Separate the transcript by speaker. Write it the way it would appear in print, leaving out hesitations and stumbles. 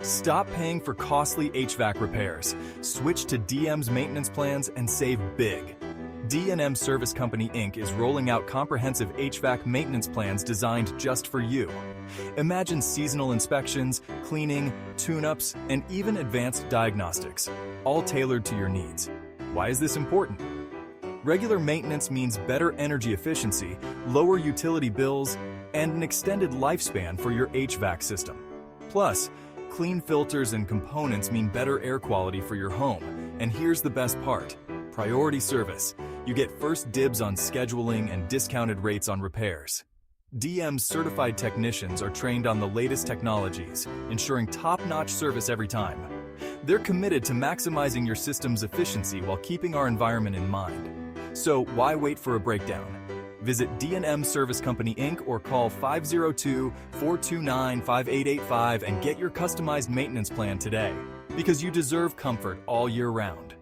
Speaker 1: Stop paying for costly HVAC repairs. Switch to D&M's maintenance plans and save big. D&M Service Company Inc. is rolling out comprehensive HVAC maintenance plans designed just for you. Imagine seasonal inspections, cleaning, tune-ups, and even advanced diagnostics, all tailored to your needs. Why is this important? Regular maintenance means better energy efficiency, lower utility bills, and an extended lifespan for your HVAC system. Plus, clean filters and components mean better air quality for your home. And here's the best part: priority service. You get first dibs on scheduling and discounted rates on repairs. D&M's certified technicians are trained on the latest technologies, ensuring top-notch service every time. They're committed to maximizing your system's efficiency while keeping our environment in mind. So why wait for a breakdown? Visit D&M Service Company Inc. or call 502-429-5885 and get your customized maintenance plan today, because you deserve comfort all year round.